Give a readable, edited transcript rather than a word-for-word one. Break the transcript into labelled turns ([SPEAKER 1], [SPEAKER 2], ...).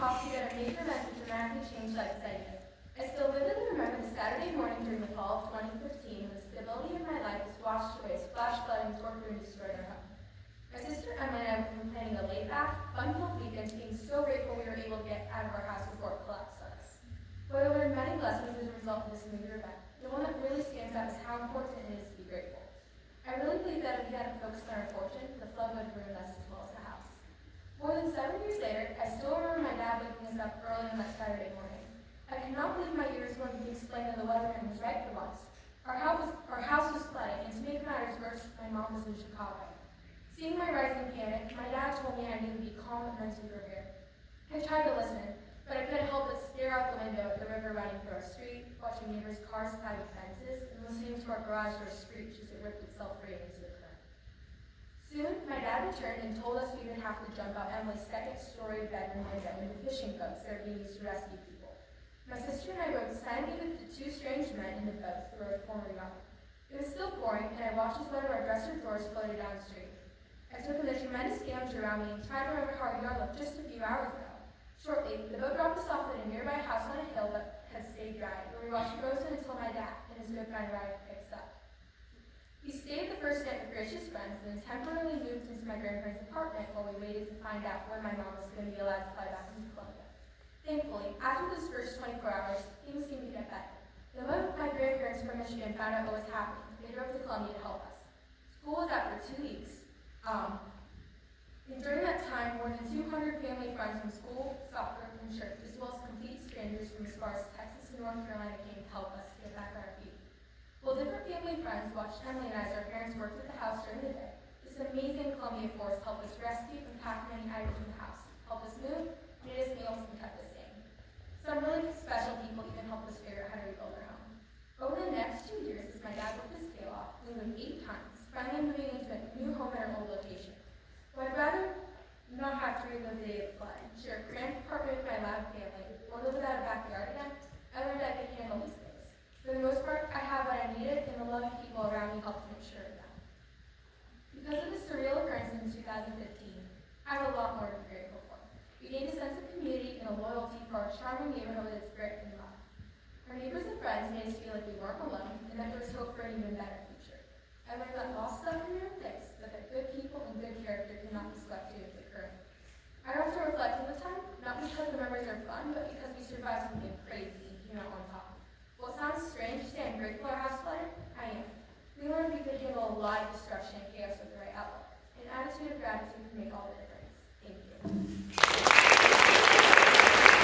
[SPEAKER 1] talk to you at a major event that dramatically changed life idea. I still vividly remember the Saturday morning during the fall of 2015 when the stability of my life was washed away as flash flooding tore through and destroyed our home. My sister Emma and I were planning a laid-back, fun-filled weekend, being so grateful we were able to get out of our house before it collapsed on us. But I learned many lessons as a result of this major event. The one that really stands out is how important it is to be grateful. I really believe that if we hadn't focused on our fortune, the flood would have ruined us as well as the house. More than 7 years later, I still remember my dad waking us up early on that Saturday morning. I cannot believe my ears when he explained that the weatherman was right for once. Our house was flooding, and to make matters worse, my mom was in Chicago. Seeing my rising panic, my dad told me I needed to be calm and mentally prepared. I tried to listen, but I couldn't help but stare out the window at the river running through our street, watching neighbors' cars climb fences, and listening to our garage door screech as it ripped itself free into the current. Soon, my dad returned and told us we would have to jump out Emily's second-story bedroom window into fishing boats that are being used to rescue people. My sister and I rode silently with the two strange men in the boats through a pouring yard. It was still pouring, and I watched as one of our dresser drawers floated down the street. I took in the tremendous damage around me and tried to remember how our yard looked just a few hours ago. Shortly, the boat dropped us off at a nearby house on a hill that had stayed dry, where we watched frozen until my dad and his good friend arrived to pick us up. We stayed the first night with gracious friends and then temporarily moved into my grandparents' apartment while we waited to find out when my mom was going to be allowed to fly back into Columbia. Thankfully, after those first 24 hours, things seemed to get better. The moment my grandparents from Michigan found out what was happening, they drove to Columbia to help us. School was out for 2 weeks. And during that time, more than 200 family friends from school, soccer, and church, as well as complete strangers from as far as Texas and North Carolina came to help us get back on our feet. While different family friends watched Emily and I as our parents worked at the house during the day, this amazing Columbia force helped us rescue and pack many items in the house, helped us move, made us meals, and kept us safe. Some really special people even helped us figure out how to rebuild our home. Over the next 2 years, as my dad worked his tail off, we moved 8 times, finally moving into a new home at our old location. But I'd rather not have to relive the day of the flood, share a cramped apartment with my loud family, or live without a backyard again. I learned I could handle these things. For the most part, I have what I needed, and the loving people around me helped make sure of that. Because of the surreal occurrence in 2015, I have a lot more to be grateful for. We gained a sense of community and a loyalty for our charming neighborhood with its grit and love. Our neighbors and friends made us feel like we weren't alone, and that there was hope for an even better future. I learned that lost stuff can be replaced, but that good people and good character cannot be swept away with the current. I also reflect on the time, not because the memories are fun, but because we survived something crazy and came out on top. While it sounds strange to say I'm grateful our house flooded, I am. We learned we could handle a lot of destruction and chaos with the right outlook. An attitude of gratitude can make all the